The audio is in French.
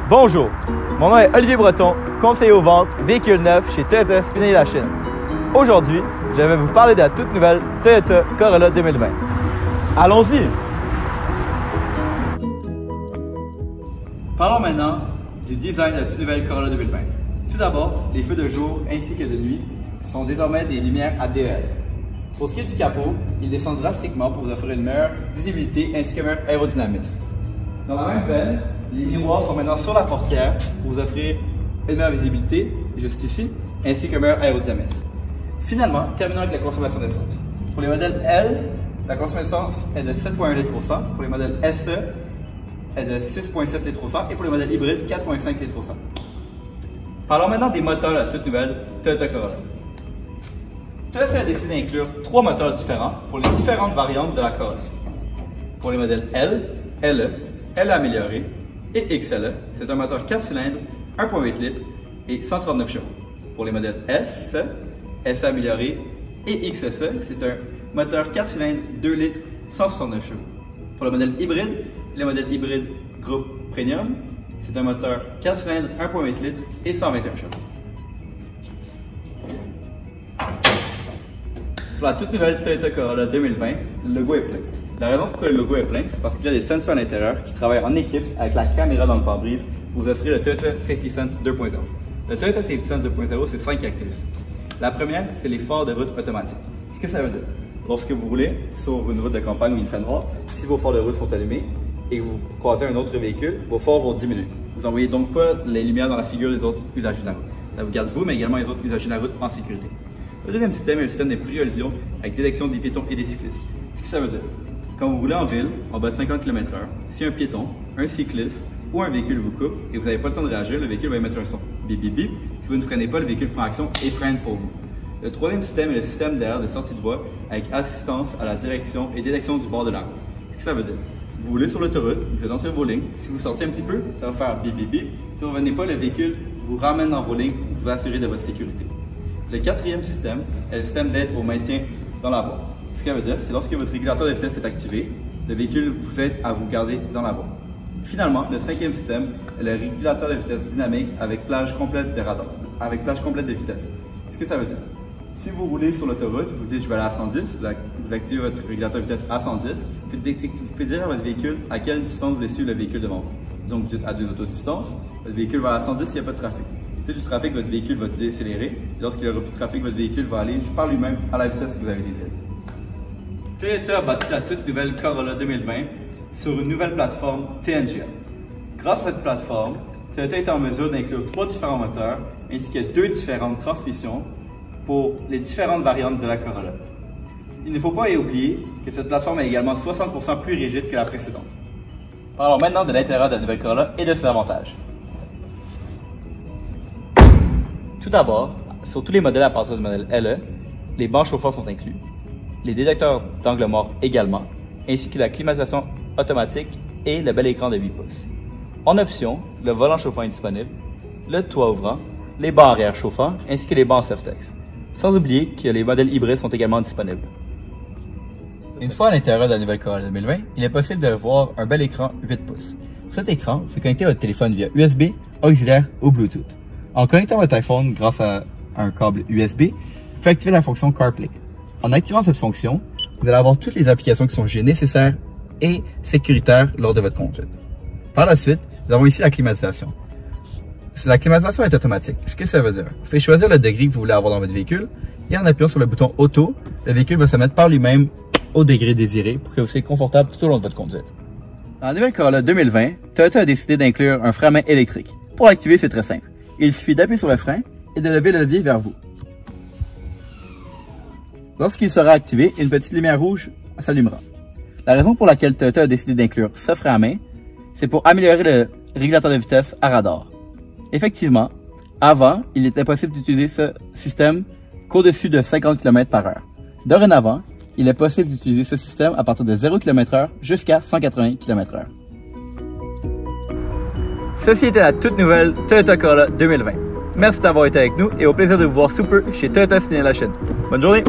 Bonjour, mon nom est Olivier Breton, conseiller aux ventes véhicules neufs chez Toyota Spinelli Lachine. Aujourd'hui, je vais vous parler de la toute nouvelle Toyota Corolla 2020. Allons-y! Parlons maintenant du design de la toute nouvelle Corolla 2020. Tout d'abord, les feux de jour ainsi que de nuit sont désormais des lumières à DEL. Pour ce qui est du capot, il descend drastiquement pour vous offrir une meilleure visibilité ainsi qu'un meilleur aérodynamisme. Dans la même veine, les miroirs sont maintenant sur la portière pour vous offrir une meilleure visibilité, juste ici, ainsi qu'un meilleur aérodynamisme. Finalement, terminons avec la consommation d'essence. Pour les modèles L, la consommation d'essence est de 7,1 litres au 100. Pour les modèles SE, est de 6,7 litres au 100. Et pour les modèles hybrides, 4,5 litres au 100. Parlons maintenant des moteurs de la toute nouvelle Toyota Corolla. Toyota a décidé d'inclure 3 moteurs différents pour les différentes variantes de la Corolla. Pour les modèles L, LE, LE amélioré et XLE, c'est un moteur 4 cylindres, 1,8 litres et 139 chevaux. Pour les modèles S, SE amélioré et XSE, c'est un moteur 4 cylindres, 2 litres, 169 chevaux. Pour le modèle hybride, les modèles hybrides groupe Premium, c'est un moteur 4 cylindres, 1,8 litres et 121 chevaux. Sur la toute nouvelle Toyota Corolla 2020, le logo est plein. La raison pourquoi le logo est plein, c'est parce qu'il y a des sensors à l'intérieur qui travaillent en équipe avec la caméra dans le pare-brise pour vous offrir le Toyota Safety Sense 2.0. Le Toyota Safety Sense 2.0, c'est 5 caractéristiques. La première, c'est les phares de route automatiques. Qu'est-ce que ça veut dire? Lorsque vous roulez sur une route de campagne où il fait noir, si vos phares de route sont allumés et que vous croisez un autre véhicule, vos phares vont diminuer. Vous n'envoyez donc pas les lumières dans la figure des autres usagers de la route. Ça vous garde vous, mais également les autres usagers de la route en sécurité. Le deuxième système est le système des priorisation avec détection des piétons et des cyclistes. Qu'est-ce que ça veut dire? Quand vous roulez en ville, en bas de 50 km/h, si un piéton, un cycliste ou un véhicule vous coupe et vous n'avez pas le temps de réagir, le véhicule va émettre un son. Bip bip bip. Si vous ne freinez pas, le véhicule prend action et freine pour vous. Le troisième système est le système d'air de sortie de voie avec assistance à la direction et détection du bord de la route. Qu'est-ce que ça veut dire? Vous roulez sur l'autoroute, vous êtes entre vos lignes. Si vous sortez un petit peu, ça va faire bip bip bip. Si vous ne revenez pas, le véhicule vous ramène dans vos lignes pour vous assurer de votre sécurité. Le quatrième système est le système d'aide au maintien dans la voie. Ce que ça veut dire, c'est lorsque votre régulateur de vitesse est activé, le véhicule vous aide à vous garder dans la voie. Finalement, le cinquième système est le régulateur de vitesse dynamique avec plage complète de radar, avec plage complète de vitesse. Ce que ça veut dire, si vous roulez sur l'autoroute, vous dites je vais aller à 110, vous activez votre régulateur de vitesse à 110, vous pouvez dire à votre véhicule à quelle distance vous voulez suivre le véhicule devant vous. Donc vous dites à 2 autodistances, votre véhicule va à 110 s'il n'y a pas de trafic. Si du trafic, votre véhicule va décélérer. Et lorsqu'il n'y aura plus de trafic, votre véhicule va aller par lui-même à la vitesse que vous avez désirée. Toyota a bâti la toute nouvelle Corolla 2020 sur une nouvelle plateforme TNGA. Grâce à cette plateforme, Toyota est en mesure d'inclure 3 différents moteurs ainsi que 2 différentes transmissions pour les différentes variantes de la Corolla. Il ne faut pas oublier que cette plateforme est également 60% plus rigide que la précédente. Parlons maintenant de l'intérieur de la nouvelle Corolla et de ses avantages. Tout d'abord, sur tous les modèles à partir du modèle LE, les bancs chauffants sont inclus, les détecteurs d'angle mort également, ainsi que la climatisation automatique et le bel écran de 8 pouces. En option, le volant chauffant est disponible, le toit ouvrant, les bancs arrière chauffants, ainsi que les bancs Softex. Sans oublier que les modèles hybrides sont également disponibles. Une fois à l'intérieur de la nouvelle Corolla 2020, il est possible de voir un bel écran 8 pouces. Pour cet écran, vous pouvez connecter votre téléphone via USB, auxiliaire ou Bluetooth. En connectant votre iPhone grâce à un câble USB, vous pouvez activer la fonction CarPlay. En activant cette fonction, vous allez avoir toutes les applications qui sont jugées nécessaires et sécuritaires lors de votre conduite. Par la suite, nous avons ici la climatisation. La climatisation est automatique. Ce que ça veut dire? Vous pouvez choisir le degré que vous voulez avoir dans votre véhicule et en appuyant sur le bouton Auto, le véhicule va se mettre par lui-même au degré désiré pour que vous soyez confortable tout au long de votre conduite. Dans la nouvelle Corolla 2020, Toyota a décidé d'inclure un frein à main électrique. Pour l'activer, c'est très simple. Il suffit d'appuyer sur le frein et de lever le levier vers vous. Lorsqu'il sera activé, une petite lumière rouge s'allumera. La raison pour laquelle Toyota a décidé d'inclure ce frein à main, c'est pour améliorer le régulateur de vitesse à radar. Effectivement, avant, il était possible d'utiliser ce système qu'au-dessus de 50 km/h. Dorénavant, il est possible d'utiliser ce système à partir de 0 km/h jusqu'à 180 km/h. Ceci était la toute nouvelle Toyota Corolla 2020. Merci d'avoir été avec nous et au plaisir de vous voir sous peu chez Toyota Spinelli Lachine. Bonne journée!